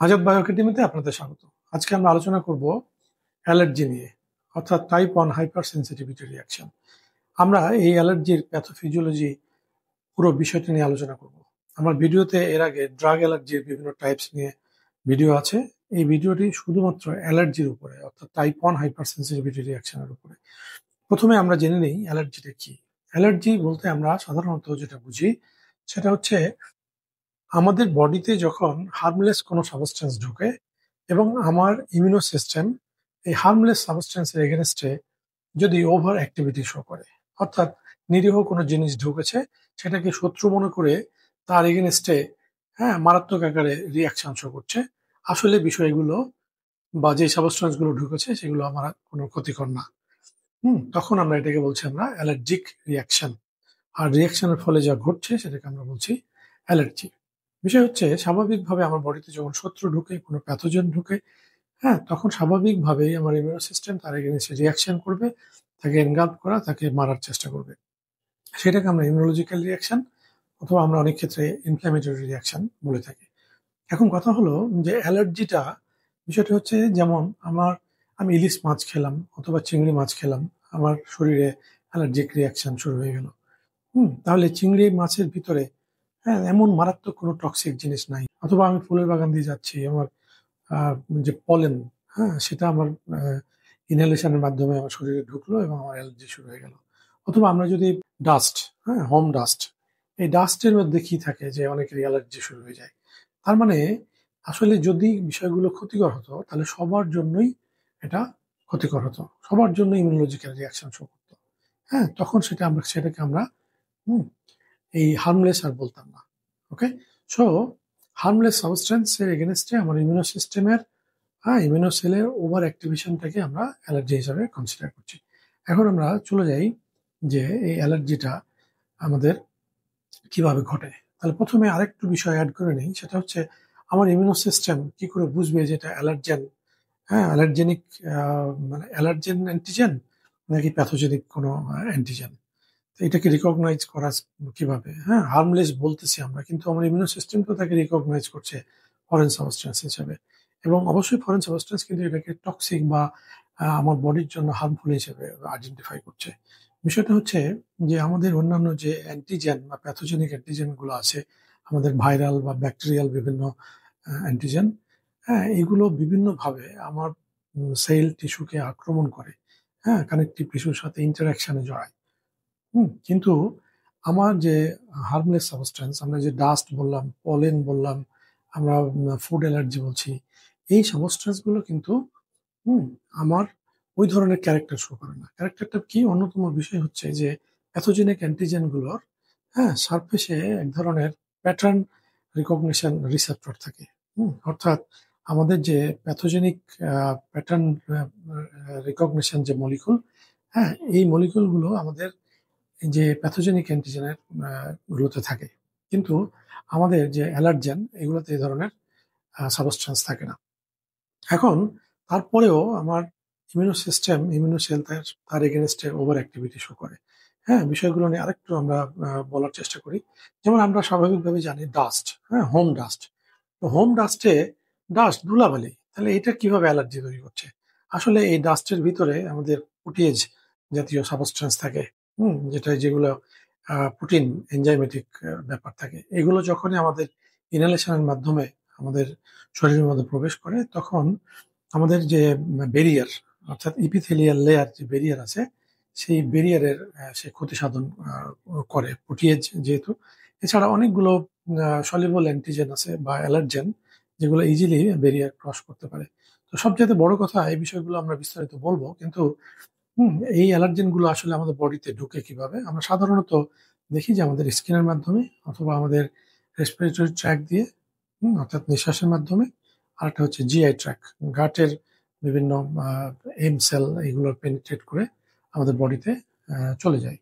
Azad bio একাডেমিতে আপনাদের স্বাগত। আজকে আমরা আলোচনা করব অ্যালার্জি নিয়ে, অর্থাৎ টাইপ 1 হাইপার সেন্সিটিভিটি রিয়াকশন। আমরা এই অ্যালার্জির প্যাথোফিজিওলজি পুরো বিষয়টি নিয়ে আলোচনা করব। আমার ভিডিওতে এর আগে ড্রাগ অ্যালার্জির বিভিন্ন টাইপস নিয়ে ভিডিও আছে। এই ভিডিওটি শুধুমাত্র অ্যালার্জির উপরে, অর্থাৎ টাইপ 1 হাইপার সেন্সিটিভিটি রিয়াকশনের উপরে। প্রথমে আমরা জেনে নিই অ্যালার্জিটা কি। অ্যালার্জি বলতে আমরা সাধারণত যেটা বুঝি সেটা হচ্ছে আমাদের বডিতে যখন হার্মলেস কোনো সাবস্টেন্স ঢোকে এবং আমার ইমিউনো সিস্টেম এই হার্মলেস সাবস্টেন্সের এগেনস্টে যদি ওভার অ্যাক্টিভিটি শো করে, অর্থাৎ নিরীহ কোনো জিনিস ঢুকেছে সেটাকে শত্রু মনে করে তার এগেনস্টে মারাত্মক আকারে রিয়াকশন শো করছে। আসলে বিষয়গুলো বা যে সাবস্টেন্স গুলো ঢুকেছে সেগুলো আমার কোনো ক্ষতিকর না। তখন আমরা এটাকে বলছি আমরা অ্যালার্জিক রিয়াকশন। আর রিয়াকশনের ফলে যা ঘটছে সেটাকে আমরা বলছি অ্যালার্জি। বিষয় হচ্ছে স্বাভাবিকভাবে আমার বডিতে যখন শত্রু ঢুকে, কোনো প্যাথোজেন ঢুকে, তখন স্বাভাবিকভাবেই আমার ইমিউন সিস্টেম তার এগেইনস্টে রিয়াকশন করবে, তাকে এনগালফ করা, তাকে মারার চেষ্টা করবে। সেটাকে আমরা ইমিউনোলজিক্যাল রিয়াকশন অথবা আমরা অনেক ক্ষেত্রে ইনফ্ল্যামেটরি রিয়াকশন বলে থাকি। এখন কথা হলো যে অ্যালার্জিটা বিষয়টা হচ্ছে যেমন আমি ইলিশ মাছ খেলাম অথবা চিংড়ি মাছ খেলাম, আমার শরীরে অ্যালার্জিক রিয়াকশন শুরু হয়ে গেল। তাহলে চিংড়ি মাছের ভিতরে এমন মারাত্মক কোনো টক্সিক জিনিস নাই। অথবা আমি ফুলের বাগান দিয়ে যাচ্ছি, আমার আহ, যে পলেন, সেটা আমার ইনহেলেশনের মাধ্যমে আমার শরীরে ঢুকলো এবং আমার অ্যালার্জি শুরু হয়ে গেল। অথবা আমরা যদি ডাস্ট, হোম ডাস্ট, এই ডাস্টের মধ্যে কি থাকে যে অনেকেরই অ্যালার্জি শুরু হয়ে যায়। তার মানে আসলে যদি বিষয়গুলো ক্ষতিকর হতো তাহলে সবার জন্যই এটা ক্ষতিকর হতো, সবার জন্য ইমিউনোলজিক্যাল রিয়াকশন শো করতো। তখন সেটাকে আমরা হুম এই হার্মলেস আর বলতাম না। ওকে, সো হার্মলেস সাবস্টেন্স এর এগেনস্টে আমার ইমিউনো সিস্টেমের ইমিউনো সেলের ওভার অ্যাক্টিভেশনটাকে আমরা অ্যালার্জি হিসাবে কনসিডার করছি। এখন আমরা চলে যাই যে এই অ্যালার্জিটা আমাদের কিভাবে ঘটে। তাহলে প্রথমে আরেকটু বিষয় অ্যাড করে নিই, সেটা হচ্ছে আমার ইমিউনো সিস্টেম কি করে বুঝবে যে এটা অ্যালার্জেন, অ্যালার্জেনিক, মানে অ্যালার্জেন অ্যান্টিজেন নাকি প্যাথোজেনিক কোনো অ্যান্টিজেন। তো এটাকে রিকগনাইজ করা কিভাবে? হার্মলেস বলতেছি আমরা, কিন্তু আমার ইমিউনো সিস্টেম তো তাকে রিকগনাইজ করছে ফরেন সাবস্টেন্স হিসেবে। এবং অবশ্যই ফরেন সাবস্টেন্স কিন্তু এটাকে টক্সিক বা আমার বডির জন্য হার্মফুল হিসেবে আইডেন্টিফাই করছে। বিষয়টা হচ্ছে যে আমাদের অন্যান্য যে অ্যান্টিজেন বা প্যাথোজেনিক অ্যান্টিজেন গুলো আছে, আমাদের ভাইরাল বা ব্যাকটেরিয়াল বিভিন্ন অ্যান্টিজেন, এগুলো বিভিন্নভাবে আমার সেল টিস্যুকে আক্রমণ করে, কানেকটিভ টিস্যুর সাথে ইন্টারাকশনে জড়ায়। কিন্তু আমার যে হার্মলেস সাবস্টেন্স, আমরা যে ডাস্ট বললাম, পলেন বললাম, আমরা ফুড অ্যালার্জি বলছি, এই সাবস্টেন্স গুলো কিন্তু হুম আমার ওই ধরনের ক্যারেক্টার শো করে না। ক্যারেক্টারটা কি? অন্যতম বিষয় হচ্ছে যে প্যাথোজেনিক অ্যান্টিজেন গুলোর সারফেসে এক ধরনের প্যাটার্ন রিকগনিশন রিসেপ্টর থাকে। অর্থাৎ আমাদের যে প্যাথোজেনিক প্যাটার্ন রিকগনিশন যে মলিকুল, এই মলিকুল গুলো আমাদের এই যে প্যাথোজেনিক অ্যান্টিজেনের গুলোতে থাকে, কিন্তু আমাদের যে অ্যালার্জেন এগুলোতে এই ধরনের সাবস্টেন্স থাকে না। এখন তারপরেও আমার ইমিউনো সেল তার এগেনস্টে ওভার অ্যাক্টিভিটি শো করে। বিষয়গুলো নিয়ে আরেকটু আমরা বলার চেষ্টা করি। যেমন আমরা স্বাভাবিকভাবে জানি ডাস্ট, হোম ডাস্ট। তো হোম ডাস্টে ধুলাবালি, তাহলে এটা কিভাবে অ্যালার্জি তৈরি করছে? আসলে এই ডাস্টের ভিতরে আমাদের প্রোটিয়েজ জাতীয় সাবস্টেন্স থাকে, যেগুলো প্রোটিন এনজাইমেটিক ব্যাপার থাকে। এগুলো যখনই আমাদের ইনহেলেশনের মাধ্যমে আমাদের শরীরের মধ্যে প্রবেশ করে, তখন আমাদের যে বেরিয়ার, অর্থাৎ ইপিথেলিয়াল লেয়ার যে বেরিয়ার আছে, সেই বেরিয়ারের সে ক্ষতি সাধন করে প্রোটিয়েজ যেহেতু। এছাড়া অনেকগুলো সলিউবল অ্যান্টিজেন আছে বা অ্যালার্জেন, যেগুলো ইজিলি বেরিয়ার ক্রস করতে পারে। তো সবচেয়ে বড় কথা, এই বিষয়গুলো আমরা বিস্তারিত বলবো, কিন্তু এই অ্যালার্জেন গুলো আসলে আমাদের বডিতে ঢুকে কিভাবে? আমরা সাধারণত দেখি যে আমাদের স্কিনের মাধ্যমে অথবা আমাদের রেসপিরেটরি ট্র্যাক দিয়ে, অর্থাৎ নিঃশ্বাসের মাধ্যমে। আরেকটা হচ্ছে জিআই ট্র্যাক, গাটের বিভিন্ন এম সেল, এগুলো পেনিট্রেট করে আমাদের বডিতে চলে যায়।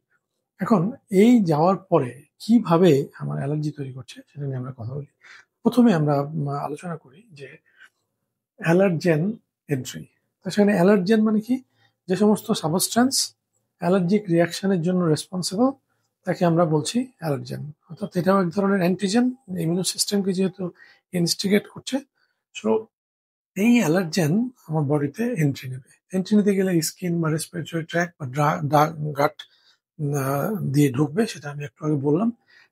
এখন এই যাওয়ার পরে কিভাবে আমার অ্যালার্জি তৈরি করছে সেটা নিয়ে আমরা কথা বলি। প্রথমে আমরা আলোচনা করি যে অ্যালার্জেন এন্ট্রি। তো সেখানে অ্যালার্জেন মানে কি? যে সমস্ত সাবস্টেন্স অ্যালার্জিক রিয়াকশনের জন্য রেসপন্সিবল, তাকে আমরা বলছি অ্যালার্জেন। অর্থাৎ এটাও এক ধরনের অ্যান্টিজেন, ইমিউনো সিস্টেমকে যেহেতু ইনস্টিগেট করছে, সো এই অ্যালার্জেন আমার বডিতে এন্ট্রি নেবে। এন্ট্রি নিতে গেলে স্কিন বা রেসপিরেটরি ট্র্যাক বা গাট দিয়ে ঢুকবে, সেটা আমি একটু আগে বললাম।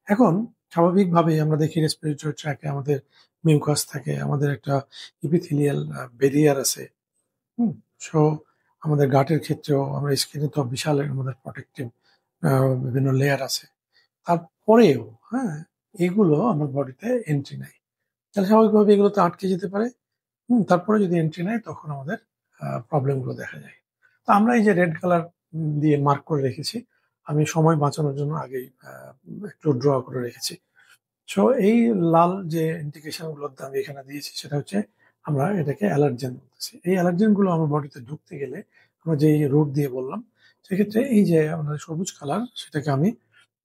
এখন স্বাভাবিকভাবেই আমরা দেখি রেসপিরেটরি ট্র্যাকে আমাদের মিউকাস থাকে, আমাদের একটা ইপিথেলিয়াল ব্যারিয়ার আছে। হুম? সো আমাদের গাটের ক্ষেত্রেও আমরা স্কিনে তো বিশাল আমাদের প্রোটেক্টিভ বিভিন্ন লেয়ার আছে। তারপরেও হ্যাঁ, এগুলো আমার বডিতে এন্ট্রি নেয়। তাহলে স্বাভাবিকভাবে এগুলো তো আটকে যেতে পারে। তারপরে যদি এন্ট্রি নেয় তখন আমাদের প্রবলেম গুলো দেখা যায়। তো আমরা এই যে রেড কালার দিয়ে মার্ক করে রেখেছি, আমি সময় বাঁচানোর জন্য আগেই একটু ড্র করে রেখেছি। সো এই লাল যে ইন্ডিকেশন গুলো আমি এখানে দিয়েছি সেটা হচ্ছে আমরা এটাকে অ্যালার্জেন বলতেছি। এই অ্যালার্জেন গুলো আমার বডিতে ঢুকতে গেলে আমরা যে রুট দিয়ে বললাম, সেক্ষেত্রে এই যে আমাদের সবুজ কালার সেটাকে আমি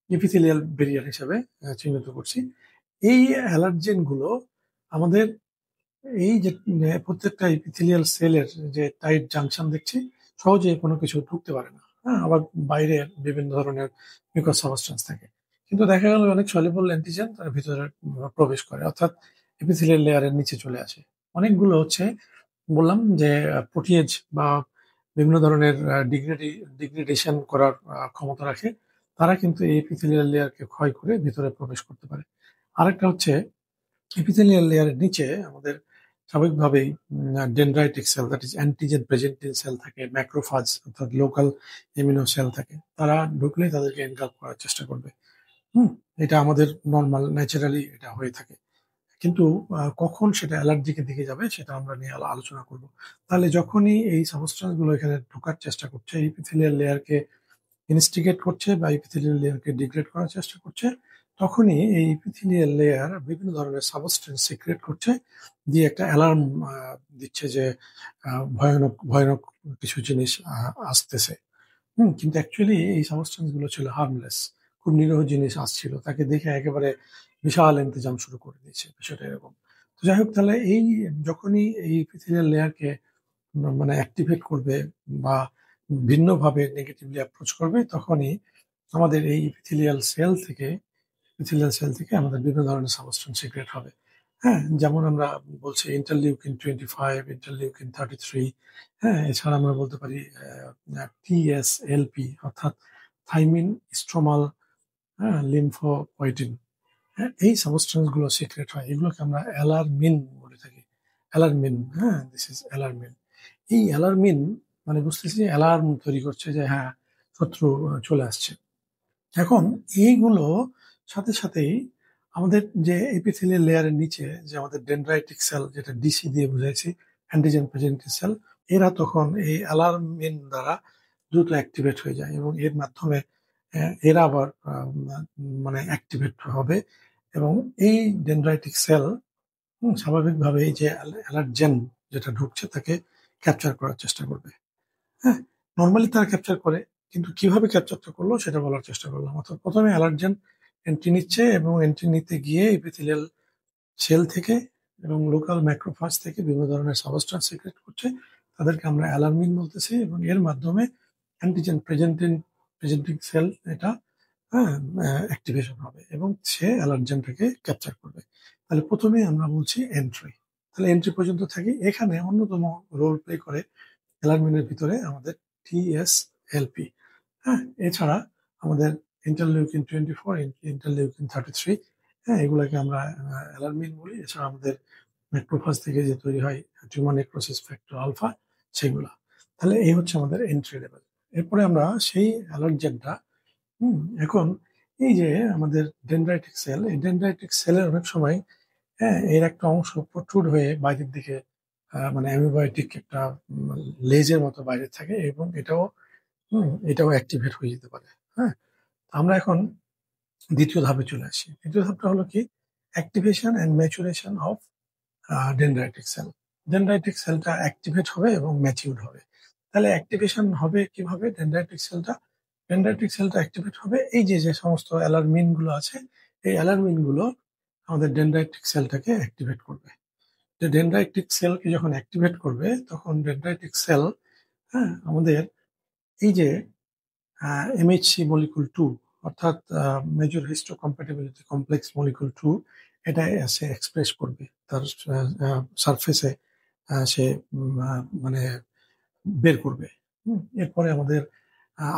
এপিথেলিয়াল ব্যারিয়ার হিসেবে চিহ্নিত করছি। এই অ্যালার্জেন গুলো আমাদের এই যে প্রত্যেকটা এপিথেলিয়াল সেলের যে টাইট জাংশন দেখছি, সহজে কোনো কিছু ঢুকতে পারে না। হ্যাঁ, আবার বাইরে বিভিন্ন ধরনের মিউকাস সাবস্টেন্স থাকে। কিন্তু দেখা গেল অনেক সলিউবল অ্যান্টিজেন তার ভিতরে প্রবেশ করে, অর্থাৎ এপিথেলিয়াল লেয়ারের নিচে চলে আসে। অনেকগুলো হচ্ছে বললাম যে প্রোটিয়েজ বা বিভিন্ন ধরনের ডিগ্রেডেশন করার ক্ষমতা রাখে। তারা কিন্তু এই এপিথেলিয়াল লেয়ারকে ক্ষয় করে ভিতরে প্রবেশ করতে পারে। আরেকটা হচ্ছে এপিথেলিয়াল লেয়ারের নিচে আমাদের স্বাভাবিকভাবেই dendritic cell, that is antigen presenting cell থাকে, ম্যাক্রোফাজ অর্থাৎ লোকাল ইমিউনো সেল থাকে। তারা ঢুকলেই তাদেরকে এনকাপ করার চেষ্টা করবে। হুম, এটা আমাদের নর্মাল ন্যাচারালি এটা হয়ে থাকে। কিন্তু কখন সেটা অ্যালার্জিকে দিকে যাবে সেটা আমরা নিয়ে আলোচনা করব। তাহলে যখনই এই সাবস্টেন্স গুলো এখানে ঢোকার চেষ্টা করছে, এপিথেলিয়াল লেয়ারকে ইনস্টিগেট করছে বা ইপিথেলিয়াল লেয়ারকে ডিগ্রেড করার চেষ্টা করছে, তখনই এই ইপিথেলিয়াল লেয়ার বিভিন্ন ধরনের সাবস্টেন্স সিক্রেট করছে, দিয়ে একটা অ্যালার্ম দিচ্ছে যে ভয়ানক ভয়ানক কিছু জিনিস আসতেছে। কিন্তু অ্যাকচুয়ালি এই সাবস্টেন্স গুলো ছিল হার্মলেস, খুব নিরীহ জিনিস আসছিল, তাকে দেখে একেবারে বিশাল ইন্তজাম শুরু করে দিয়েছে, বিষয়টা এরকম। তো যাই হোক, তাহলে এই যখনই এই ইপিথেলিয়াল লেয়ারকে মানে অ্যাক্টিভেট করবে বা ভিন্নভাবে নেগেটিভলি অ্যাপ্রোচ করবে, তখনই আমাদের এই ইপিথেলিয়াল সেল থেকে আমাদের বিভিন্ন ধরনের সাবস্টেন্স সিক্রেট হবে। হ্যাঁ, যেমন আমরা বলছি ইন্টারলিউকিন 25, ইন্টারলিউকিন 33। হ্যাঁ, এছাড়া আমরা বলতে পারি TSLP, অর্থাৎ থাইমিন স্ট্রোমাল, হ্যাঁ, লিম্ফোপয়েটিন। হ্যাঁ, এই সাবস্টেন্স গুলো সিক্রেট হয়, এগুলোকে আমরা অ্যালার্মিন বলে থাকি। অ্যালার্মিন, হ্যাঁ, দিস ইজ অ্যালার্মিন। এই অ্যালার্মিন মানে বুঝতেছি অ্যালার্ম তৈরি করছে যে হ্যাঁ, শত্রু চলে আসছে। এখন এইগুলো সাথে সাথেই আমাদের যে এপিথেলিয়াল লেয়ারের নিচে যে আমাদের ডেনড্রাইটিক সেল, যেটা ডিসি দিয়ে বুঝাইছি, অ্যান্টিজেন প্রেজেন্টিং সেল, এরা তখন এই অ্যালার্মিন দ্বারা দ্রুত অ্যাক্টিভেট হয়ে যায় এবং এর মাধ্যমে এরা আবার মানে অ্যাক্টিভেট হবে এবং এই ডেনড্রাইটিক সেল স্বাভাবিকভাবে এই যে অ্যালার্জেন যেটা ঢুকছে তাকে ক্যাপচার করার চেষ্টা করবে। হ্যাঁ, নরমালি তারা ক্যাপচার করে, কিন্তু কিভাবে ক্যাপচারটা করলো সেটা বলার চেষ্টা করলাম। অর্থাৎ প্রথমে অ্যালার্জেন এন্ট্রি নিচ্ছে এবং এন্ট্রি নিতে গিয়ে এপিথেলিয়াল সেল থেকে এবং লোকাল ম্যাক্রোফাজ থেকে বিভিন্ন ধরনের সাবস্টেন্স সিক্রেট করছে, তাদেরকে আমরা অ্যালার্মিন বলতেছি, এবং এর মাধ্যমে অ্যান্টিজেন প্রেজেন্টিং সেল এটা হ্যাঁ অ্যাক্টিভেশন হবে এবং সে অ্যালার্জেনটাকে ক্যাপচার করবে। তাহলে প্রথমেই আমরা বলছি এন্ট্রি। তাহলে এন্ট্রি পর্যন্ত থাকি, এখানে অন্যতম রোল প্লে করে অ্যালার্মিনের ভিতরে আমাদের TSLP। হ্যাঁ, এছাড়া আমাদের ইন্টারলিউকিন 24, ইন্টারলিউকিন 33, হ্যাঁ, এগুলাকে আমরা অ্যালার্মিন বলি। এছাড়া আমাদের ম্যাক্রোফাজ থেকে যে তৈরি হয় টিউমার নেক্রোসিস ফ্যাক্টর আলফা, সেগুলা। তাহলে এই হচ্ছে আমাদের এন্ট্রি লেভেল। এরপরে আমরা সেই অ্যালার্জেনটা এখন এই যে আমাদের ডেনড্রাইটিক সেল, এই ডেনড্রাইটিক সেলের অনেক সময় হ্যাঁ এর একটা অংশ প্রচুর হয়ে বাইরের দিকে মানে অ্যামিবায়োটিক একটা লেজের মতো বাইরে থাকে এবং এটাও অ্যাক্টিভেট হয়ে যেতে পারে। হ্যাঁ, আমরা এখন দ্বিতীয় ধাপে চলে আসি। দ্বিতীয় ধাপটা হলো কি, activation and maturation of dendritic cell. Dendritic সেলটা অ্যাক্টিভেট হবে এবং ম্যাচিউর হবে। তাহলে অ্যাক্টিভেশন হবে কিভাবে? ডেনড্রাইটিক সেলটা অ্যাক্টিভেট হবে এই যে যে সমস্ত অ্যালার্মিন গুলো আছে, এই অ্যালার্মিন গুলো আমাদের ডেনড্রাইটিক সেলটাকে অ্যাক্টিভেট করবে। যে ডেনড্রাইটিক সেলকে যখন অ্যাক্টিভেট করবে তখন ডেনড্রাইটিক সেল হ্যাঁ আমাদের এই যে MHC মলিকুল 2, অর্থাৎ মেজর হিস্টোকম্প্যাটিবিলিটি কমপ্লেক্স মলিকুল 2, এটা সে এক্সপ্রেস করবে তার সারফেসে, সে মানে বের করবে। এরপরে আমাদের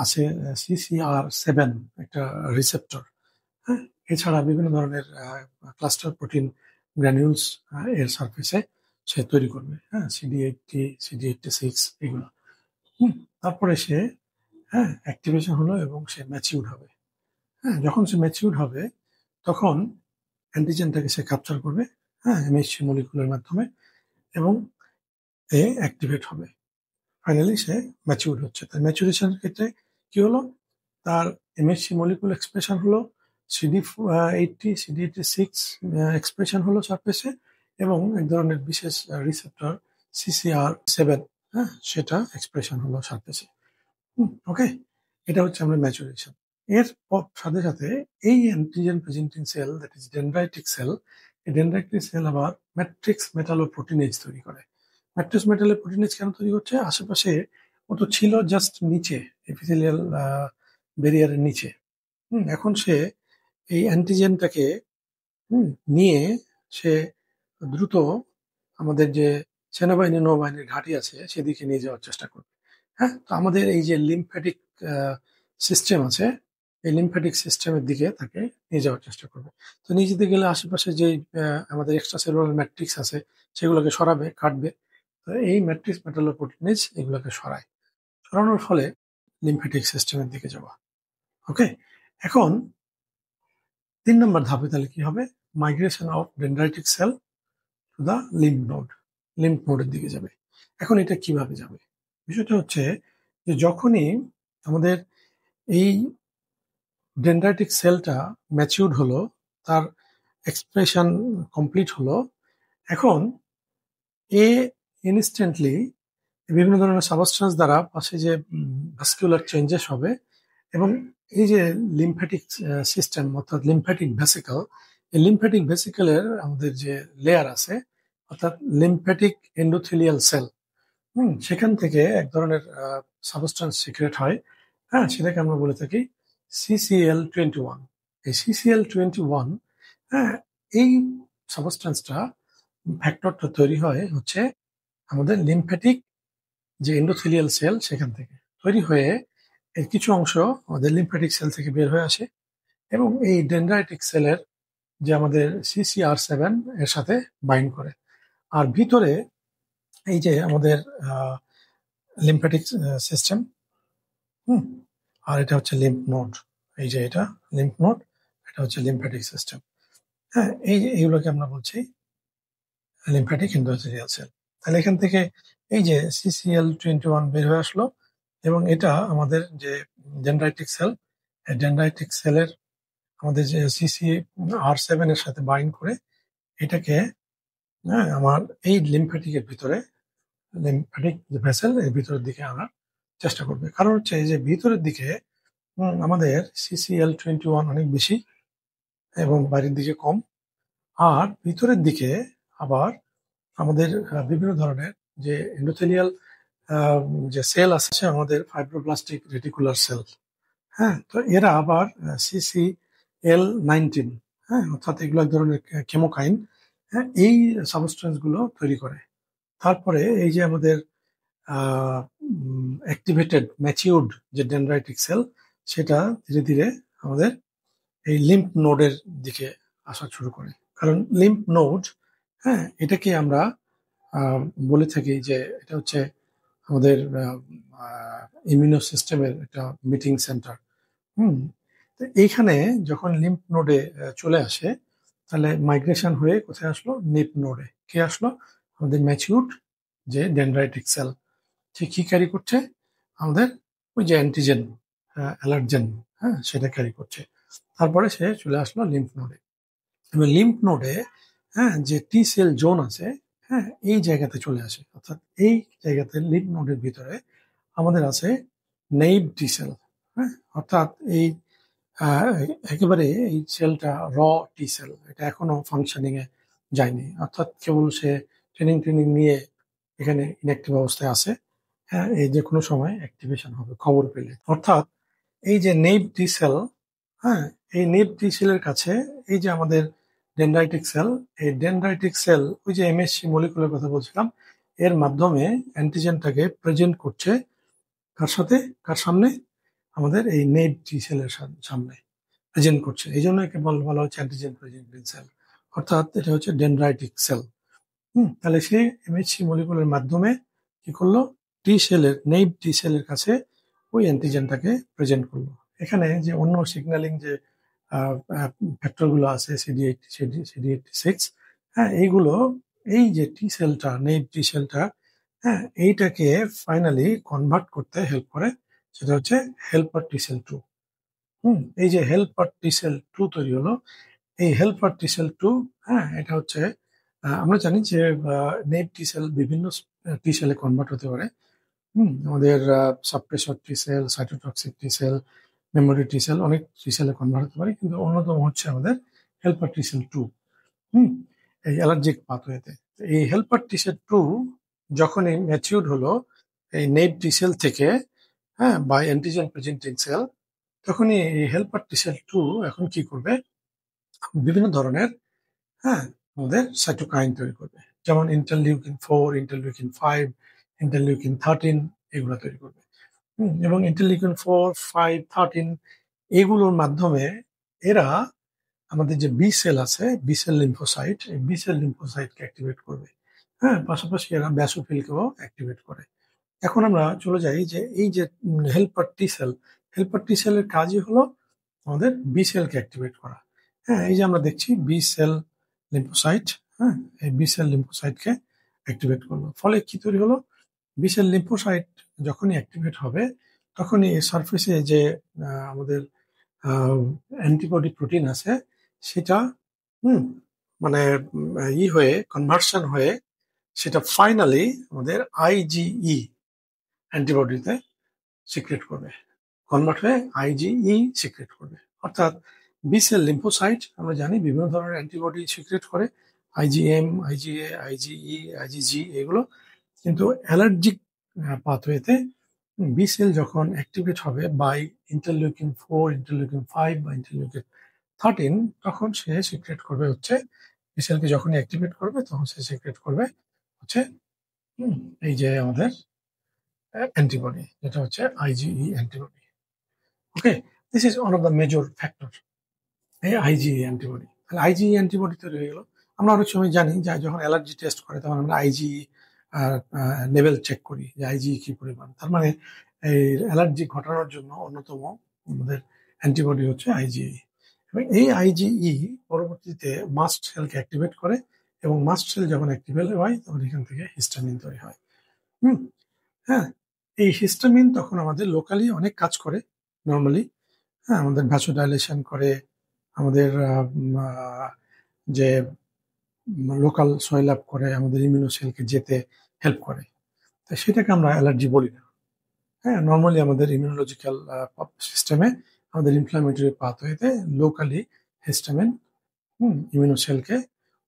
আছে CCR7, একটা রিসেপ্টর। হ্যাঁ, এছাড়া বিভিন্ন ধরনের ক্লাস্টার প্রোটিন গ্র্যানিউলস এর সারফেসে সে তৈরি করবে। হ্যাঁ, CD80, CD86 এগুলো। তারপরে সে অ্যাক্টিভেশন হলো এবং সে ম্যাচিউর হবে। হ্যাঁ, যখন সে ম্যাচিউর হবে তখন অ্যান্টিজেনটাকে সে ক্যাপচার করবে, MHC মলিকুলের মাধ্যমে, এবং অ্যাক্টিভেট হবে। ফাইনালি সে ম্যাচিউর হচ্ছে। তার ম্যাচুরেশনের ক্ষেত্রে কি হলো, তার MHC মলিকুল এক্সপ্রেশন হলো, CD80, CD86 এক্সপ্রেশন হলো সারফেসে, এবং এক ধরনের বিশেষ রিসেপ্টর CCR7, সেটা এক্সপ্রেশন হলো সারফেসে। ওকে, এটা হচ্ছে আমরা ম্যাচুরেশন। এর সাথে সাথে এই antigen presenting cell, that is dendritic cell, এই ডেনড্রাইটিক সেল আবার ম্যাট্রিক্স মেটালোপ্রোটিনেজ তৈরি করে। ম্যাট্রিক্স মেটালোপ্রোটিনেজ কেন তৈরি হচ্ছে? আশেপাশে ও তো ছিল জাস্ট নিচে, এপিথেলিয়াল ব্যারিয়ারের নিচে। এখন সে এই অ্যান্টিজেনটাকে নিয়ে সে দ্রুত আমাদের যে সেনাবাহিনী নৌবাহিনীর ঘাঁটি আছে সেদিকে নিয়ে যাওয়ার চেষ্টা করবে। হ্যাঁ, তো আমাদের এই যে লিম্ফ্যাটিক সিস্টেম আছে, এই লিম্ফ্যাটিক সিস্টেমের দিকে তাকে নিয়ে যাওয়ার চেষ্টা করবে। তো নিয়ে যেতে গেলে আশেপাশে যে আমাদের এক্সট্রা সেলুলার ম্যাট্রিক্স আছে সেগুলোকে সরাবে, কাটবে। তো এই ম্যাট্রিক্স মেটালোপ্রোটিনেজ এগুলোকে সরায়। সরানোর ফলে লিম্ফ্যাটিক সিস্টেমের দিকে যাওয়া। ওকে, এখন 3 নম্বর ধাপে তাহলে কি হবে? Migration of dendritic cell to the lymph node, lymph নোডের দিকে যাবে। এখন এটা কিভাবে যাবে? বিষয়টা হচ্ছে যে যখনই আমাদের এই ডেনড্রাইটিক সেলটা ম্যাচিউরড হলো, তার এক্সপ্রেশন কমপ্লিট হলো, এখন এ ইনস্ট্যান্টলি বিভিন্ন ধরনের সাবস্টেন্স দ্বারা পাশে যে ভাস্কুলার চেঞ্জেস হবে, এবং এই যে লিম্ফ্যাটিক সিস্টেম অর্থাৎ লিম্ফ্যাটিক ভেসিকল, এই লিম্ফ্যাটিক ভেসিকলের আমাদের যে লেয়ার আছে অর্থাৎ লিম্ফ্যাটিক এন্ডোথেলিয়াল সেল, সেখান থেকে এক ধরনের সাবস্টেন্স সিক্রেট হয়। হ্যাঁ, সেটাকে আমরা বলে থাকি CCL21। এই CCL21, হ্যাঁ, এই সাবস্টেন্সটা, ফ্যাক্টরটা তৈরি হয় হচ্ছে আমাদের লিম্ফ্যাটিক যে এন্ডোথেলিয়াল সেল সেখান থেকে তৈরি হয়ে এর কিছু অংশ আমাদের লিম্ফ্যাটিক সেল থেকে বের হয়ে আসে, এবং এই ডেনড্রাইটিক সেলের যে আমাদের CCR7 এর সাথে বাইন্ড করে। আর ভিতরে এই যে আমাদের লিম্ফ্যাটিক সিস্টেম, আর এটা হচ্ছে লিম্ফ নোড। এই যে এটা লিম্ফ নোড, এটা হচ্ছে লিম্ফ্যাটিক সিস্টেম। হ্যাঁ, এইগুলোকে আমরা বলছি লিম্ফ্যাটিক এন্ডোথেলিয়াল সেল। তাহলে এখান থেকে এই যে CCL21 বের হয়ে আসলো, এবং এটা আমাদের যে ডেনড্রাইটিক সেল, এই ডেনড্রাইটিক সেলের আমাদের যে CCR7 এর সাথে বাইন্ড করে এটাকে, আমার এই লিম্ফ্যাটিকের ভিতরে, লিম্ফ্যাটিক যে ভেসেল এর ভিতরের দিকে আনার চেষ্টা করবে। কারণ হচ্ছে এই যে ভিতরের দিকে আমাদের CCL21 অনেক বেশি এবং বাইরের দিকে কম। আর ভিতরের দিকে আবার আমাদের বিভিন্ন ধরনের যে এন্ডোথেলিয়াল যে সেল আছে আমাদের ফাইব্রোব্লাস্টিক রেটিকুলার সেল। হ্যাঁ, তো এরা আবার CCL19, হ্যাঁ, অর্থাৎ এগুলো এক ধরনের কেমোকাইন, হ্যাঁ, এই সাবস্টেন্স গুলো তৈরি করে। তারপরে এই যে আমাদের অ্যাক্টিভেটেড ম্যাচিউরড যে ডেনড্রাইটিক সেল, সেটা ধীরে ধীরে আমাদের এই লিম্ফ নোডের দিকে আসা শুরু করে। কারণ লিম্ফ নোড, হ্যাঁ, এটাকে আমরা বলে থাকি যে এটা হচ্ছে আমাদের ইমিউনো সিস্টেমের একটা মিটিং সেন্টার। তো এইখানে যখন লিম্ফ নোডে চলে আসে, তাহলে মাইগ্রেশন হয়ে কোথায় আসলো? লিম্ফ নোডে। কে আসলো? আমাদের ম্যাচিউরড যে ডেনড্রাইটিক সেল। সে কি ক্যারি করছে? আমাদের ওই যে অ্যান্টিজেন, অ্যালার্জেন, হ্যাঁ, সেটা ক্যারি করছে। তারপরে সে চলে আসলো লিম্ফ নোডে। এবার লিম্ফ নোডে, হ্যাঁ, যে টি সেল জোন আছে, হ্যাঁ, এই জায়গাতে চলে আসে। অর্থাৎ এই জায়গাতে লিম্ফ নোডের ভিতরে আমাদের আছে নেইভ টি সেল। হ্যাঁ, অর্থাৎ এই একেবারে এই সেলটা টি সেল, এটা এখনো ফাংশনিং এ যায়নি। অর্থাৎ কেবল সে ট্রেনিং নিয়ে এখানে ইনঅ্যাক্টিভ অবস্থায় আছে। হ্যাঁ, এই যে কোনো সময় অ্যাক্টিভেশন হবে খবর পেলে। অর্থাৎ এই যে নেইভ টি সেল, হ্যাঁ, এই নেইভ টি সেলের কাছে এই যে আমাদের ডেনড্রাইটিক সেল। এই ডেনড্রাইটিক সেল ওই যে এমএসসি মলিকুলের কথা বলছিলাম, এর মাধ্যমে অ্যান্টিজেনটাকে প্রেজেন্ট করছে কার সাথে, কার সামনে, আমাদের এই নেট টি সেলের সামনে প্রেজেন্ট করছে। এই জন্য একে বলা হচ্ছে অ্যান্টিজেন প্রেজেন্টিং সেল, অর্থাৎ এটা হচ্ছে ডেনড্রাইটিক সেল। তাহলে সে এমএসসি মলিকুলের মাধ্যমে কি করলো, টি সেলের, নেট টি সেলের কাছে ওই অ্যান্টিজেনটাকে প্রেজেন্ট করলো। এখানে যে অন্য সিগন্যালিং যে ফ্যাক্টরগুলো আছে, CD8, CD86, হ্যাঁ, এইগুলো, এই যে টি সেলটা, নেট টি সেলটা, হ্যাঁ, এইটাকে ফাইনালি কনভার্ট করতে হেল্প করে, সেটা হচ্ছে হেল্পার টি সেল টু। এই যে হেল্পার টি সেল টু তৈরি হলো, এই হেল্পার টি সেল টু, হ্যাঁ, এটা হচ্ছে আমরা জানি যে নেট টি সেল বিভিন্ন টি সেলে কনভার্ট হতে পারে। আমাদের suppressor T cell, cytotoxic T cell, memory T cell, অনেক টি সেলে কনভার্ট হতে পারে, কিন্তু অন্যতম হচ্ছে আমাদের হেল্পার টি সেল টু। হুম এই অ্যালার্জিক পাথওয়েতে এই হেল্পার টি সেল টু যখনই ম্যাচিউর হলো এই নেট টি সেল থেকে, হ্যাঁ, বা অ্যান্টিজেন প্রেজেন্টিং সেল, তখনই এই হেল্পার টি সেল টু এখন কি করবে, বিভিন্ন ধরনের, হ্যাঁ, আমাদের সাইটোকাইন তৈরি করবে, যেমন ইন্টারলিউকিন 4, ইন্টারলিউকিন 5, ইন্টারলিউকিন 13, এগুলো তৈরি করবে। এবং ইন্টারলিউকিন 4, 5, 13 এগুলোর মাধ্যমে এরা আমাদের যে বি সেল আছে, বি সেল লিম্ফোসাইট, এই বি সেল লিম্ফোসাইটকে অ্যাক্টিভেট করবে। হ্যাঁ, পাশাপাশি এরা ব্যাসোফিলকেও অ্যাক্টিভেট করে। এখন আমরা চলে যাই যে এই যে হেল্পার টি সেল, হেল্পার টি সেলের কাজই হলো আমাদের বি সেলকে অ্যাক্টিভেট করা। হ্যাঁ, এই যে আমরা দেখছি বি সেল লিম্ফোসাইট, হ্যাঁ, এই বি সেল লিম্ফোসাইটকে অ্যাক্টিভেট করলো, ফলে কি তৈরি হলো, বি সেল লিম্ফোসাইট যখনই অ্যাক্টিভেট হবে, তখনই সারফেসে যে আমাদের অ্যান্টিবডি প্রোটিন আছে, সেটা হুম মানে হয়ে কনভার্সন হয়ে সেটা ফাইনালি আমাদের আইজিই অ্যান্টিবডিতে সিক্রেট করবে, কনভার্ট হয়ে আইজিই সিক্রেট করবে। অর্থাৎ বি সেল লিম্ফোসাইট আমরা জানি বিভিন্ন ধরনের অ্যান্টিবডি সিক্রেট করে, আইজিএম, আইজিএ, আইজিই, আইজিজি, এগুলো। কিন্তু অ্যালার্জিক পাথওয়েতে বি সেল যখন অ্যাক্টিভেট হবে বাই ইন্টারলিউকিন 4, ইন্টারলিউকিন 5 বা ইন্টারলিউকিন 13, তখন সে সিক্রেট করবে হচ্ছে, বি সেলকে যখনই অ্যাক্টিভেট করবে তখন সে সিক্রেট করবে হচ্ছে হুম, এই যে আমাদের অ্যান্টিবডি, যেটা হচ্ছে IgE antibody. Okay, this is one of the major factor, এই আইজিই অ্যান্টিবডি। তাহলে আইজিই অ্যান্টিবডি তৈরি হয়ে গেল। আমরা অনেক সময় জানি যে যখন অ্যালার্জি টেস্ট করে তখন আমরা আইজিই লেভেল চেক করি যে আইজিই কি পরিমাণ। তার মানে এই অ্যালার্জি ঘটানোর জন্য অন্যতম আমাদের অ্যান্টিবডি হচ্ছে আইজিই। এবং এই আইজিই পরবর্তীতে মাস্ট সেলকে অ্যাক্টিভেট করে, এবং মাস্ট সেল যখন অ্যাক্টিভেট হয় তখন এখান থেকে হিস্টামিন তৈরি হয়। হুম হ্যাঁ, এই হিস্টামিন তখন আমাদের লোকালি অনেক কাজ করে নর্মালি। হ্যাঁ, আমাদের ভ্যাসোডাইলেশন করে, আমাদের যে লোকাল সয়েল আপ করে, আমাদের ইমিউনো সেলকে যেতে হেল্প করে। তো সেটাকে আমরা অ্যালার্জি বলি না। হ্যাঁ, নর্মালি আমাদের ইমিউনোলজিক্যাল সিস্টেমে আমাদের ইনফ্লামেটরি পাথওয়েতে লোকালি হিস্টামিন ইমিউনো সেলকে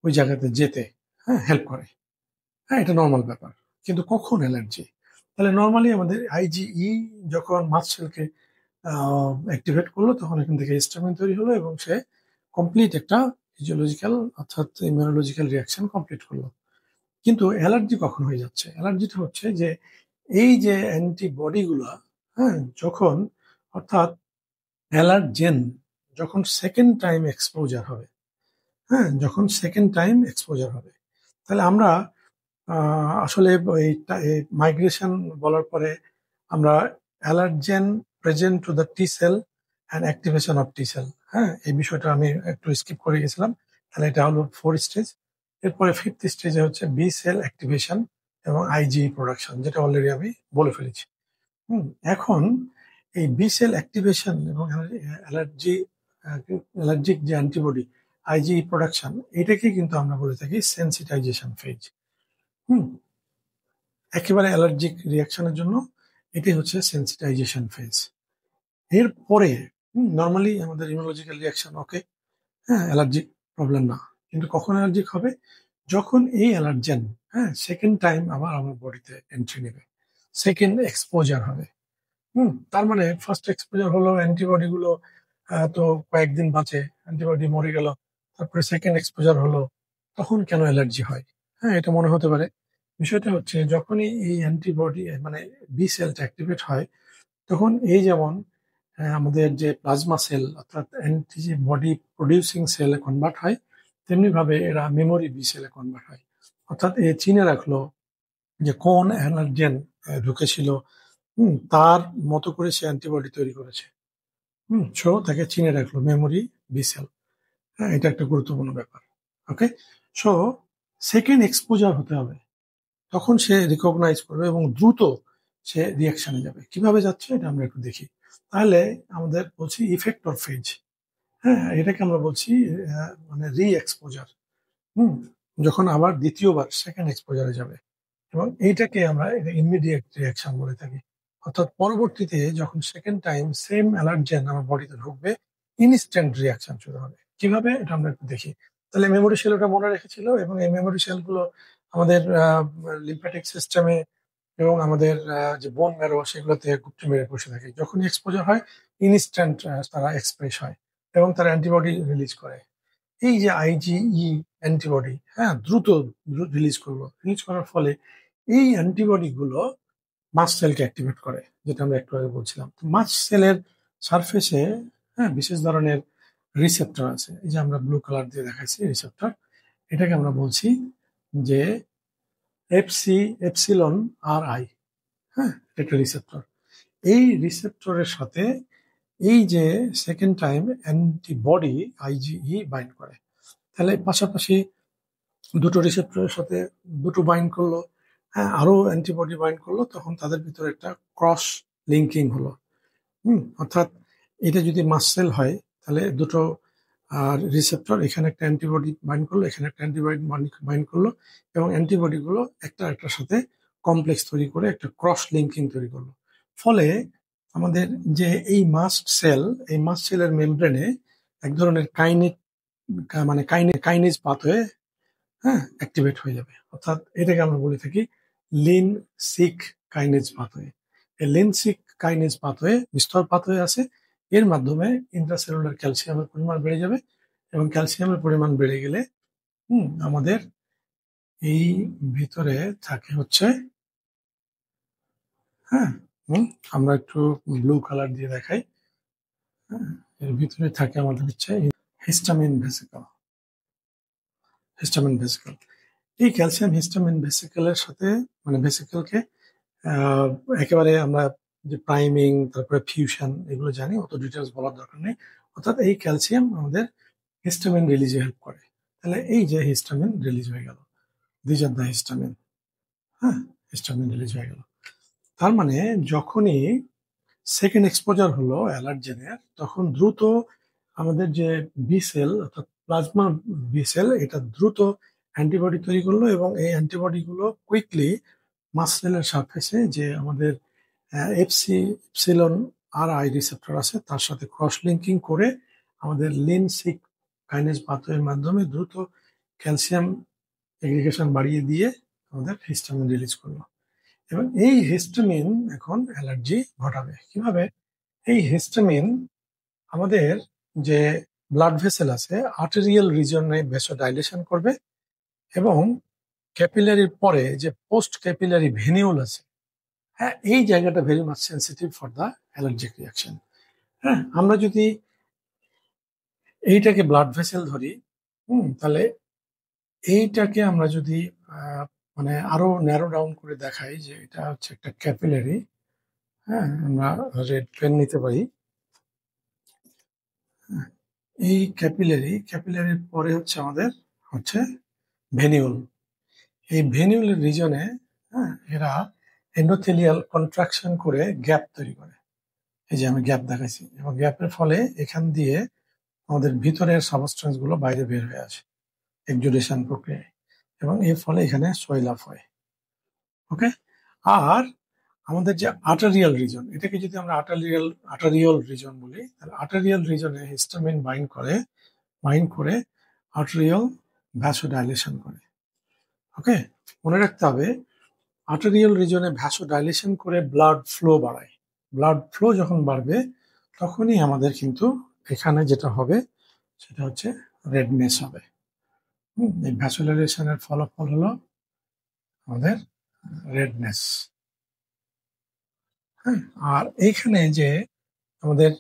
ওই জায়গাতে যেতে, হ্যাঁ, হেল্প করে। হ্যাঁ, এটা নর্মাল ব্যাপার। কিন্তু কখন অ্যালার্জি? তাহলে নর্মালি আমাদের আইজিই যখন মাস্ট সেলকে অ্যাক্টিভেট করলো তখন এখান থেকে হিস্টামিন তৈরি হলো এবং সে কমপ্লিট একটা ফিজিওলজিক্যাল অর্থাৎ ইমিউনোলজিক্যাল রিয়াকশন কমপ্লিট করলো। কিন্তু অ্যালার্জি কখন হয়ে যাচ্ছে? অ্যালার্জিটা হচ্ছে যে এই যে অ্যান্টিবডি গুলা, হ্যাঁ, যখন, অর্থাৎ অ্যালার্জেন যখন সেকেন্ড টাইম এক্সপোজার হবে, হ্যাঁ, যখন সেকেন্ড টাইম এক্সপোজার হবে, তাহলে আমরা আসলে এই মাইগ্রেশন বলার পরে আমরা allergen present to the T sell and activation of T sell, হ্যাঁ, এই বিষয়টা আমি একটু স্কিপ করে গেছিলাম। তাহলে এটা হলো 4 স্টেজ। এরপরে 5th স্টেজে হচ্ছে বি সেল অ্যাক্টিভেশন এবং আইজি প্রোডাকশন, যেটা অলরেডি আমি বলে ফেলেছি। হুম এখন এই বি সেল অ্যাক্টিভেশন এবং অ্যালার্জি অ্যালার্জিক যে অ্যান্টিবডি আইজি প্রোডাকশন, এটাকে কিন্তু আমরা বলে থাকি সেন্সিটাইজেশন ফেজ। হুম একেবারে অ্যালার্জিক রিয়াকশনের জন্য এটি হচ্ছে সেন্সিটাইজেশন ফেজ। এরপরে নর্মালি আমাদের ইমিউনোলজিক্যাল রিয়াকশন ওকে, হ্যাঁ, অ্যালার্জিক প্রবলেম না। কিন্তু কখন অ্যালার্জিক হবে? যখন এই অ্যালার্জেন, হ্যাঁ, সেকেন্ড টাইম আবার আমার বডিতে এন্ট্রি নেবে, সেকেন্ড এক্সপোজার হবে। তার মানে ফার্স্ট এক্সপোজার হলো অ্যান্টিবডি গুলো, তো কয়েকদিন বাঁচে, অ্যান্টিবডি মরে গেল, তারপরে সেকেন্ড এক্সপোজার হলো, তখন কেন অ্যালার্জি হয়? হ্যাঁ, এটা মনে হতে পারে। বিষয়টা হচ্ছে যখনই এই অ্যান্টিবডি মানে বি সেলটা অ্যাক্টিভেট হয়, তখন এই যেমন আমাদের যে প্লাজমা সেল অর্থাৎ অ্যান্টিবডি প্রডিউসিং সেলে কনভার্ট হয়, তেমনি ভাবে এরা মেমোরি বি সেলে কনভার্ট হয়। অর্থাৎ এ চিনে রাখলো যে কোন অ্যালার্জেন ঢুকেছিল, তার মতো করে সে অ্যান্টিবডি তৈরি করেছে। সো তাকে চিনে রাখলো মেমোরি বি সেল। হ্যাঁ, এটা একটা গুরুত্বপূর্ণ ব্যাপার। ওকে, সো সেকেন্ড এক্সপোজার হতে হবে, তখন সে রিকগনাইজ করবে এবং দ্রুত সে রিয়াকশনে যাবে। কিভাবে যাচ্ছে এটা আমরা একটু দেখি। তাহলে আমাদের বলছি ইফেক্টর ফেজ। হ্যাঁ, এটাকে আমরা বলছি মানে রি এক্সপোজার। হুম যখন আবার দ্বিতীয়বার সেকেন্ড এক্সপোজারে যাবে, এবং এইটাকে আমরা ইমিডিয়েট রিয়াকশন বলে থাকি। অর্থাৎ পরবর্তীতে যখন সেকেন্ড টাইম সেম অ্যালার্জেন আমার বডিতে ঢুকবে, ইনস্ট্যান্ট রিয়াকশন শুরু হবে। কিভাবে এটা আমরা একটু দেখি। তাহলে মেমোরি সেল ওটা মনে রেখেছিল, এবং এই মেমোরি সেলগুলো আমাদের লিম্ফ্যাটিক সিস্টেমে এবং আমাদের যে বোন ম্যারো সেগুলোতে গুপ্ত মেরে বসে থাকে। যখনই এক্সপোজার হয়, ইনস্ট্যান্ট তারা এক্সপ্রেস হয় এবং তারা অ্যান্টিবডি রিলিজ করে। এই যে আইজিই অ্যান্টিবডি, হ্যাঁ, দ্রুত রিলিজ করলো। রিলিজ করার ফলে এই অ্যান্টিবডি গুলো মাস্ট সেলকে অ্যাক্টিভেট করে, যেটা আমরা একটু আগে বলছিলাম। তো মাস্ট সেলের সারফেসে, হ্যাঁ, বিশেষ ধরনের রিসেপ্টর আছে। এই যে আমরা ব্লু কালার দিয়ে দেখাইছি রিসেপ্টর, এটাকে আমরা বলছি যে এপসিলন আর আই। হ্যাঁ, এটা রিসেপ্টর। এই রিসেপ্টরের সাথে এই যে second time antibody IgE bind করে। তাহলে পাশাপাশি দুটো রিসেপ্টরের সাথে দুটো বাইন্ড করলো, হ্যাঁ, আরো অ্যান্টিবডি বাইন্ড করলো, তখন তাদের ভিতরে একটা ক্রস লিঙ্কিং হলো। অর্থাৎ এটা যদি মাসসেল হয়, তাহলে দুটো রিসেপ্টর, এখানে একটা অ্যান্টিবডি বাইন্ড করলো, এখানে একটা অ্যান্টিবডি বাইন্ড করলো, এবং অ্যান্টিবডি গুলো একটা একটার সাথে কমপ্লেক্স তৈরি করে একটা ক্রস লিঙ্কিং তৈরি করলো। ফলে আমাদের যে এই মাস্ট সেল, এই মাস্ট সেলের মেমব্রেনে এক ধরনের কাইনেজ পাথওয়ে, হ্যাঁ, অ্যাক্টিভেট হয়ে যাবে। অর্থাৎ এটাকে আমরা বলে থাকি লিন সিক কাইনেজ পাথওয়ে। এই লিন সিক কাইনেজ পাথওয়ে বিস্তর পাথওয়ে আছে। এর মাধ্যমে ইন্ট্রাসেলুলার ক্যালসিয়ামের পরিমাণ বেড়ে যাবে, এবং ক্যালসিয়ামের পরিমাণ বেড়ে গেলে আমাদের এই ভিতরে থাকে হচ্ছে, হ্যাঁ, আমরা একটু ব্লু কালার দিয়ে দেখাই। হ্যাঁ, এর ভিতরে থাকে আমাদের হচ্ছে হিস্টামিন ভেসিকল। হিস্টামিন ভেসিকল, এই ক্যালসিয়াম হিস্টামিন ভেসিকলের সাথে, মানে ভেসিকলকে আহ, একেবারে আমরা যে প্রাইমিং, তারপরে ফিউশন, এগুলো জানি, অত ডিটেলস বলার দরকার নেই। অর্থাৎ এই ক্যালসিয়াম আমাদের হিস্টামিন রিলিজে হেল্প করে। তাহলে এই যে হিস্টামিন রিলিজ হয়ে গেল, দিজ আর দ্য হিস্টামিন। হ্যাঁ, হিস্টামিন রিলিজ হয়ে গেল। তার মানে যখনই সেকেন্ড এক্সপোজার হলো অ্যালার্জেনের, তখন দ্রুত আমাদের যে বি সেল অর্থাৎ প্লাজমা বি সেল, এটা দ্রুত অ্যান্টিবডি তৈরি করলো, এবং এই অ্যান্টিবডি গুলো কুইকলি মাসেলের সারফেসে যে আমাদের এপসিলন আর আই রিসেপ্টর আছে তার সাথে ক্রস লিঙ্কিং করে আমাদের লিন সিক কাইনেজ পাথওয়ের মাধ্যমে দ্রুত ক্যালসিয়াম এগ্রিগেশন বাড়িয়ে দিয়ে আমাদের হিস্টামিন রিলিজ করলো। এবং এই হিস্টামিন এখন অ্যালার্জি ঘটাবে। কিভাবে? এই হিস্টামিন আমাদের যে ব্লাড ভেসেল আছে, আর্টেরিয়াল রিজনে ভেসোডাইলেশন করবে, এবং ক্যাপিলারির পরে যে পোস্ট ক্যাপিলারি ভেনিউল আছে, হ্যাঁ, এই জায়গাটা very much sensitive for the allergic reaction. হ্যাঁ, আমরা যদি এইটাকে ব্লাড ভেসেল ধরি, তাহলে এইটাকে আমরা যদি মানে আরো ন্যারো ডাউন করে দেখাই যে এটা হচ্ছে একটা ক্যাপিলারি। হ্যাঁ, আমরা রেড পেন নিতে পারি। হ্যাঁ, এই ক্যাপিলারির পরে হচ্ছে আমাদের হচ্ছে ভেনিউল। এই ভেনিউলের রিজনে, হ্যাঁ, এরা এন্ডোথেলিয়াল কন্ট্রাকশন করে গ্যাপ তৈরি করে। এই যে আমি গ্যাপ দেখাইছি, এবং গ্যাপের ফলে এখান দিয়ে আমাদের ভিতরের সাবস্টেন্স গুলো বাইরে বের হয়ে আসে এক্সুডেশন প্রক্রিয়ায়, এবং এর ফলে এখানে সোয়েল আপ হয়। ওকে, আর আমাদের যে আর্টারিয়াল রিজন, এটাকে যদি আমরা আর্টারিয়াল রিজন বলি, তাহলে আর্টারিয়াল রিজনে হিস্টামিন বাইন্ড করে আর্টারিয়াল ভ্যাসোডাইলেশন করে। ওকে, মনে রাখতে হবে আর্টারিয়াল রিজনে ভ্যাসোডাইলেশন করে ব্লাড ফ্লো বাড়ায়। ব্লাড ফ্লো যখন বাড়বে, তখনই আমাদের কিন্তু এখানে যেটা হবে সেটা হচ্ছে রেডনেস হবে। এই ভ্যাসোডাইলেশনের ফলাফল হলো আমাদের রেডনেস। হ্যাঁ, আর এইখানে যে আমাদের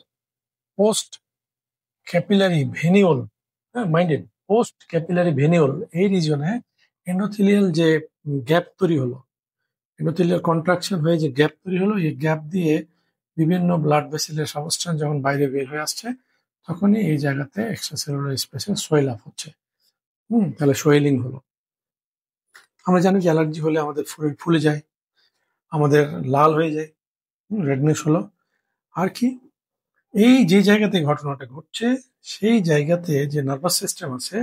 পোস্ট ক্যাপিলারি ভেনিউল, হ্যাঁ মাইন্ডেড, পোস্ট ক্যাপিলারি ভেনিউল এই রিজনে এন্ডোথেলিয়াল যে গ্যাপ তৈরি হলো, এন্ডোথেলিয়াল কন্ট্রাকশন হয়ে যে গ্যাপ তৈরি হলো, এই গ্যাপ দিয়ে বিভিন্ন ব্লাড ভেসেলের সাবস্টেন্স যখন বাইরে বের হয়ে আসছে, তখনই এই জায়গাতে এক্সট্রাসেলুলার স্পেসে সোয়েল আপ হচ্ছে। তাহলে সোয়েলিং হলো। আমরা জানি যে অ্যালার্জি হলে আমাদের শরীর ফুলে যায়, আমাদের লাল হয়ে যায়, রেডনেস হলো। আর কি, এই যে জায়গাতে ঘটনাটা ঘটছে সেই জায়গাতে যে নার্ভাস সিস্টেম আছে,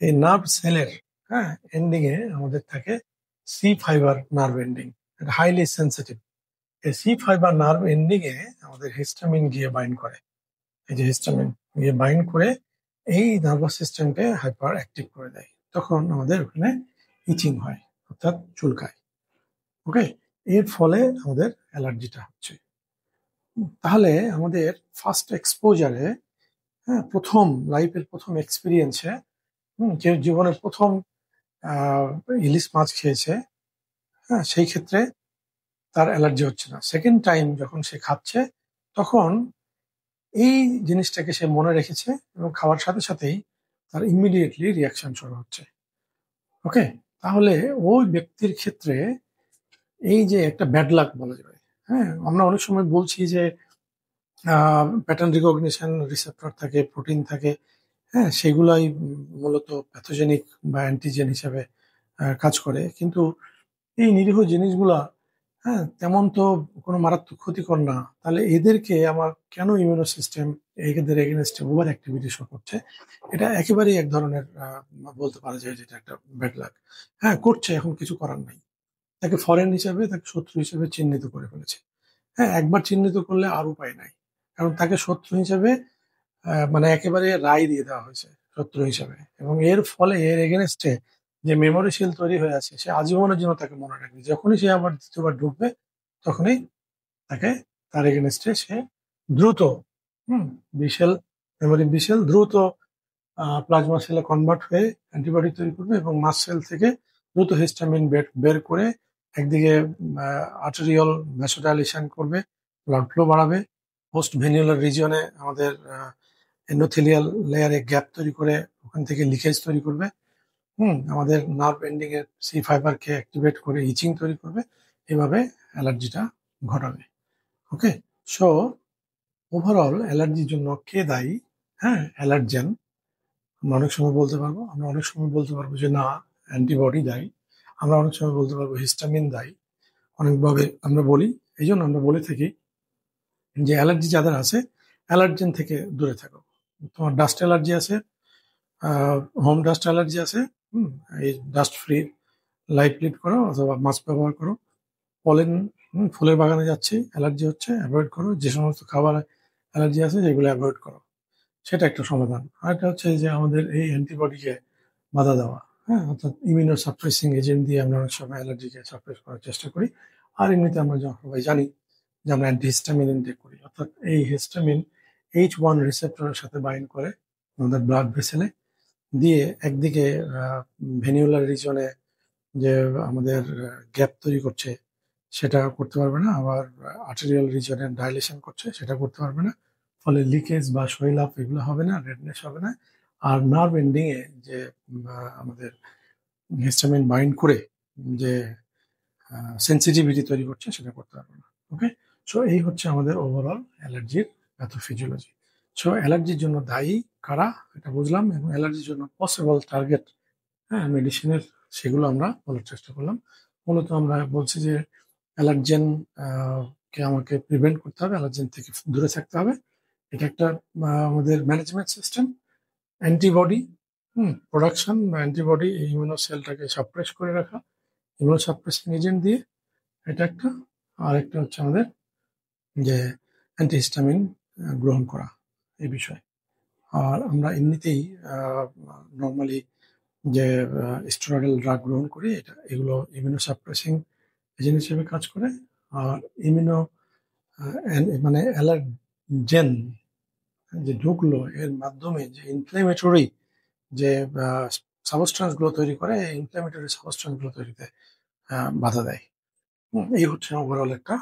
এই নার্ভ সেলের এন্ডিং এ আমাদের থাকে C fibre nerve ending, highly sensitive. এই সি ফাইবার নার্ভ এন্ডিং এ আমাদের হিস্টামিন গিয়ে বাইন্ড করে। এই যে হিস্টামিন গিয়ে বাইন্ড করে এই নার্ভাস সিস্টেমকে হাইপার অ্যাক্টিভ করে দেয়, তখন আমাদের ওখানে ইচিং হয়, অর্থাৎ চুলকায়। ওকে, এর ফলে আমাদের অ্যালার্জিটা হচ্ছে। তাহলে আমাদের ফার্স্ট এক্সপোজারে, প্রথম লাইফের প্রথম এক্সপিরিয়েন্সে, যে জীবনের প্রথম আহ, ইলিশ মাছ খেয়েছে, সেই ক্ষেত্রে তার অ্যালার্জি হচ্ছে না। সেকেন্ড টাইম যখন সে খাচ্ছে, তখন এই জিনিসটাকে সে মনে রেখেছে এবং খাওয়ার সাথে সাথেই তার ইমিডিয়েটলি রিয়াকশন শুরু হচ্ছে। ওকে, তাহলে ওই ব্যক্তির ক্ষেত্রে এই যে একটা ব্যাড লাক বলা যাবে। আমরা অনেক সময় বলছি যে প্যাটার্ন রিকগনিশন রিসেপ্টর থাকে, প্রোটিন থাকে, সেগুলাই মূলত প্যাথোজেনিক বা অ্যান্টিজেন হিসেবে কাজ করে। কিন্তু এই নিরীহ জিনিসগুলা তেমন তো কোনো মারাত্মক ক্ষতিকর না। তাহলে এদেরকে আমার কেন ইমিউনো সিস্টেম এদের এগেনস্টে ওভার অ্যাক্টিভিটি শো করছে? এটা একেবারেই এক ধরনের বলতে পারা যায় যেটা একটা ব্যাড লাক। করছে, এখন কিছু করার নাই। তাকে ফরেন হিসেবে, তাকে শত্রু হিসেবে চিহ্নিত করে ফেলেছে। একবার চিহ্নিত করলে আর উপায় নাই, কারণ তাকে শত্রু হিসেবে মানে একেবারে রায় দিয়ে দেওয়া হয়েছে শত্রু হিসাবে। এবং এর ফলে এর এগেনস্টে যে মেমোরিশীল তৈরি হয়ে আছে, সে আজীবনের জন্য তাকে মনে রাখবে। যখনই সে আবার দ্বিতীয়বার ঢুকবে, তখনই তাকে তার এগেনস্টে সে দ্রুত হুম বিশেল মেমোরি বিশেল দ্রুত প্লাজমা সেলে কনভার্ট হয়ে অ্যান্টিবডি তৈরি করবে এবং মাস্ট সেল থেকে দ্রুত হিস্টামিন বের করে একদিকে আর্টেরিয়াল ভ্যাসোডাইলেশন করবে, ব্লাড ফ্লো বাড়াবে, পোস্ট ভেনিউলার রিজিয়নে আমাদের এন্ডোথেলিয়াল লেয়ারে গ্যাপ তৈরি করে ওখান থেকে লিকেজ তৈরি করবে। আমাদের নার্ভ এন্ডিং এর সি ফাইবারকে অ্যাক্টিভেট করে ইচিং তৈরি করবে। এভাবে অ্যালার্জিটা ঘটাবে। ওকে, সো ওভারঅল অ্যালার্জির জন্য কে দায়ী? অ্যালার্জেন। আমরা অনেক সময় বলতে পারবো, আমরা অনেক সময় বলতে পারবো যে না, অ্যান্টিবডি দায়ী। আমরা অনেক সময় বলতে পারবো হিস্টামিন দায়ী। অনেকভাবে আমরা বলি। এই জন্য আমরা বলে থাকি যে অ্যালার্জি যাদের আছে, অ্যালার্জেন থেকে দূরে থাকো। তোমার ডাস্ট অ্যালার্জি আছে, হোম ডাস্ট অ্যালার্জি আছে, এই ডাস্ট ফ্রি লাইফ লিড করো অথবা মাস্ক ব্যবহার করো। পলেন, ফুলের বাগানে যাচ্ছি, অ্যালার্জি হচ্ছে, অ্যাভয়েড করো। যে সমস্ত খাবার অ্যালার্জি আছে সেগুলো অ্যাভয়েড করো, সেটা একটা সমাধান। আরেকটা হচ্ছে যে আমাদের এই অ্যান্টিবডিকে বাধা দেওয়া, অর্থাৎ ইমিউনো সাপ্রেসিং এজেন্ট দিয়ে আমরা অনেক সময় অ্যালার্জিকে সাপ্রেস করার চেষ্টা করি। আর এমনিতে আমরা সবাই জানি যে আমরা অ্যান্টিহিস্টামিন ইনটেক করি, অর্থাৎ এই হিস্টামিন H1 রিসেপ্টরের সাথে বাইন্ড করে আমাদের ব্লাড ভেসেলে দিয়ে একদিকে ভেনিউলার রিজনে যে আমাদের গ্যাপ তৈরি করছে সেটা করতে পারবে না, আবার আর্টেরিয়াল রিজনে ডাইলেশন করছে সেটা করতে পারবে না। ফলে লিকেজ বা সোয়েল আপ এগুলো হবে না, রেডনেস হবে না। আর নার্ভ এন্ডিং এ যে আমাদের হিস্টামিন বাইন্ড করে যে সেন্সিটিভিটি তৈরি করছে সেটা করতে পারবে না। ওকে, সো এই হচ্ছে আমাদের ওভারঅল অ্যালার্জির প্যাথোফিজিওলজি। সো অ্যালার্জির জন্য দায়ী কারা এটা বুঝলাম, এবং অ্যালার্জির জন্য পসিবল টার্গেট মেডিসিনের, সেগুলো আমরা বলার চেষ্টা করলাম। মূলত আমরা বলছি যে অ্যালার্জেন কে আমাকে প্রিভেন্ট করতে হবে, অ্যালার্জেন থেকে দূরে থাকতে হবে। এটা একটা আমাদের ম্যানেজমেন্ট সিস্টেম। অ্যান্টিবডি প্রোডাকশন বা অ্যান্টিবডি এই ইমিউনো সেলটাকে সাপ্রেস করে রাখা ইমিউনো সাপ্রেসিং এজেন্ট দিয়ে, এটা একটা। আর একটা হচ্ছে আমাদের যে অ্যান্টিহিস্টামিন গ্রহণ করা, এই বিষয়। আর আমরা এমনিতেই নর্মালি যে স্টেরয়েডাল ড্রাগ গ্রহণ করি, এগুলো ইমিউনো সাপ্রেসিং এজেন্ট হিসেবে কাজ করে। আর ইমিউনো মানে অ্যালার্জেন যে ঢুকলো এর মাধ্যমে যে ইনফ্লেমেটরি যে সাবস্টেন্স গুলো তৈরি করে, ইনফ্ল্যামেটরি সাবস্টেন্স গুলো তৈরিতে বাধা দেয়। এই হচ্ছে ওভারঅল একটা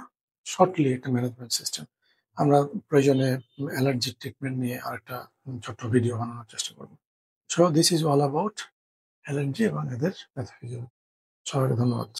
শর্টলি একটা ম্যানেজমেন্ট সিস্টেম। আমরা প্রয়োজনে অ্যালার্জি ট্রিটমেন্ট নিয়ে আরেকটা ছোট্ট ভিডিও বানানোর চেষ্টা করবো। So this is all about allergy এবং এদের প্যাথোফিজিওলজি। সবাইকে ধন্যবাদ।